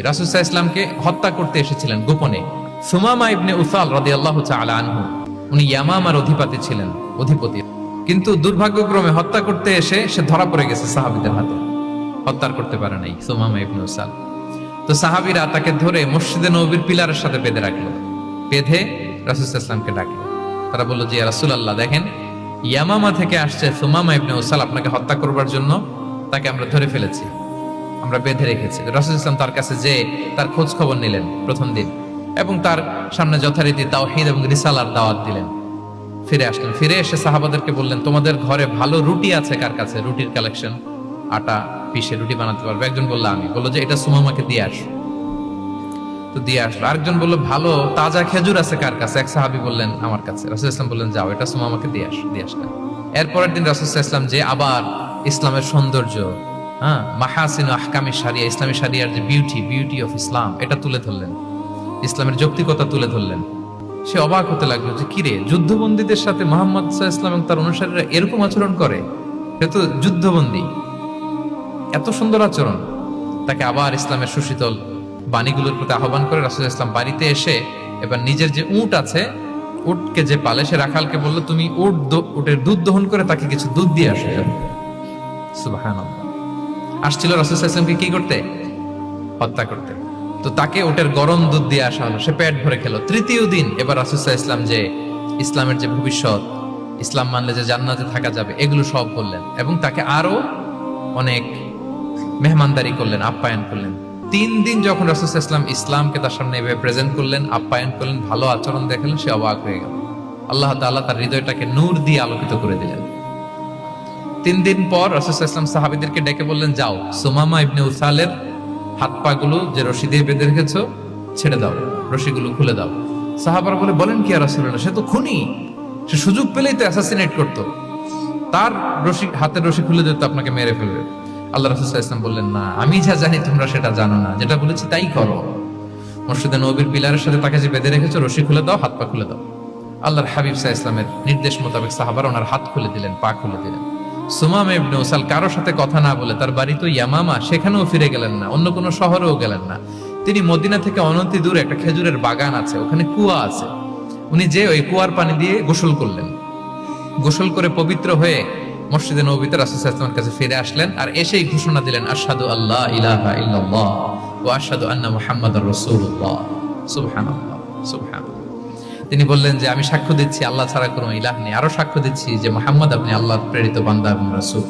রাসূল সাল্লাল্লাহু আলাইহি ওয়াসাল্লামকে হত্যা করতে এসেছিলেন গোপনে। সুমামা ইবনে উসাল রাদিয়াল্লাহু তাআলা আনহু, উনি ইয়ামামার অধিপতি, কিন্তু দুর্ভাগ্যক্রমে হত্যা করতে এসে সে ধরা পড়ে গেছে সাহাবীদের হাতে, হত্যা করতে পারে নাই সুমামা ইবনে উসাল। তো সাহাবীরা তাকে ধরে মসজিদে নববীর পিলারের সাথে বেঁধে রাখলো, বেঁধে রাসূল সাল্লাল্লাহু আলাইহি ওয়াসাল্লামকে ডাকলো। তারা বলল যে ইয়া রাসূলুল্লাহ, দেখেন ইয়ামামা থেকে আসছে সুমামা ইবনে উসাল আপনাকে হত্যা করবার জন্য, তাকে আমরা ধরে ফেলেছি, আমরা বেঁধে রেখেছি। রাসূল সাল্লাল্লাহু আলাইহি ওয়াসাল্লাম তার কাছে যে তার খোঁজ খবর নিলেন প্রথম দিন, এবং তার সামনে যথারীতি তাওহীদ এবং রিসালার দাওয়াত দিলেন। ফিরে আসলেন, ফিরে এসে সাহাবাদেরকে বললেন, তোমাদের ঘরে ভালো রুটি আছে কার কাছে? রুটির কালেকশন, আটা পিষে রুটি বানাতে পারবে। একজন বললো আমি, বললো যে এটা সুমামাকে দিয়ে আসো, তো দিয়ে আসলো। আরেকজন বললো ভালো তাজা খেজুর আছে কার কাছে? এক সাহাবী বললেন আমার কাছে। রাসূল ইসলাম বললেন যাও, এটা সুমামাকে দিয়ে আসলেন। এরপরের দিন রাসূল ইসলাম যে আবার ইসলামের সৌন্দর্য, মাহাসিন আহকামি সারিয়া, ইসলামী সারিয়ার যে বিউটি অফ ইসলাম, এটা তুলে ধরলেন, ইসলামের যৌক্তিকতা তুলে ধরলেন। সে অবাক হতে লাগলো যে কিরে, যুদ্ধবন্দীদের সাথে মুহাম্মদ সাল্লাল্লাহু আলাইহি ওয়াসাল্লাম এবং তার অনুসারীরা এরকম আচরণ করে? সে তো যুদ্ধবন্দী, এত সুন্দর আচরণ। তাকে আবার ইসলামের সুশীতল বাণীগুলোর প্রতি আহ্বান করে রাসূল ইসলাম বাড়িতে এসে এবার নিজের যে উট আছে, উটকে যে পালে, সে রাখালকে বললো তুমি উটের দুধ দহন করে তাকে কিছু দুধ দিয়ে আসো। সুবহানাল্লাহ। আসছিল রাসূল সাল্লাল্লাহু আলাইহি ওয়াসাল্লামকে কি করতে? হত্যা করতে। তো তাকে ওটের গরম দুধ দিয়ে আসা হলো, সে পেট ভরে খেলো। তৃতীয় দিন এবার রাসূল সাল্লাল্লাহু আলাইহি ওয়াসাল্লাম যে ইসলামের যে ভবিষ্যৎ, ইসলাম মানলে যে জান্নাতে থাকা যাবে, এগুলো সব বললেন, এবং তাকে আরো অনেক মেহমানদারি করলেন, আপ্যায়ন করলেন। 3 দিন যখন রাসূল সাল্লাল্লাহু আলাইহি ওয়াসাল্লাম ইসলামকে তার সামনে এভাবে প্রেজেন্ট করলেন, আপ্যায়ন করলেন, ভালো আচরণ দেখালেন, সে অবাক হয়ে গেল। আল্লাহ তাআলা তার হৃদয়টাকে নূর দিয়ে আলোকিত করে দিলেন। 3 দিন পর রাসূল সাল্লাল্লাহু আলাইহি ওয়াসাল্লাম সাহাবীদেরকে ডেকে বললেন, যাও সুমামা ইবনে উসালের হাত পা গুলো যে রশি দিয়ে বেঁধে রেখেছো ছেড়ে দাও, রশিগুলো খুলে দাও। সাহাবারা বলেন কি ইয়া রাসূলুল্লাহ, সে তো খুনি, সে সুযোগ পেলেই তো অ্যাসাসিনেট করতো, তার হাতের রশি খুলে দিতে আপনাকে মেরে ফেলবে। আল্লাহ রাসূল সাল্লাল্লাহু আলাইহি ওয়াসাল্লাম বললেন, না, আমি যা জানি তোমরা সেটা জানো না, যেটা বলেছি তাই করো। মসজিদে নববীর পিলারের সাথে তাকে যে বেঁধে রেখেছো, রশি খুলে দাও, হাত পা খুলে দাও। আল্লাহর হাবিব সাল্লাল্লাহু আলাইহি ওয়াসাল্লামের নির্দেশ মোতাবেক সাহাবারা ওনার হাত খুলে দিলেন, পা খুলে দিলেন। সুমামা ইবনে উসাল কারোর সাথে কথা না বলে, তার বাড়ি তো ইয়ামামা, সেখানেও ফিরে গেলেন না, অন্য কোনো শহরেও গেলেন না। তিনি মদিনা থেকে অনতি দূরে একটা খেজুরের বাগান আছে, ওখানে কুয়া আছে, উনি যে ওই কুয়ার পানি দিয়ে গোসল করলেন। গোসল করে পবিত্র হয়ে মসজিদে নববীতে রাসূল সাল্লাল্লাহু আলাইহি ওয়াসাল্লামের কাছে ফিরে আসলেন, আর এসেই ঘোষণা দিলেন, আশহাদু আল্লা ইলাহা ইল্লাল্লাহ ওয়া আশহাদু আন্না মুহাম্মাদার রাসূলুল্লাহ। সুবহানাল্লাহ, সুবহানাল্লাহ। তিনি বললেন যে আমি সাক্ষ্য দিচ্ছি আল্লাহ ছাড়া কোনো ইলাহ নেই, আরো সাক্ষ্য দিচ্ছি যে মুহাম্মদ আপনি আল্লাহর প্রেরিত বান্দা এবং রাসূল।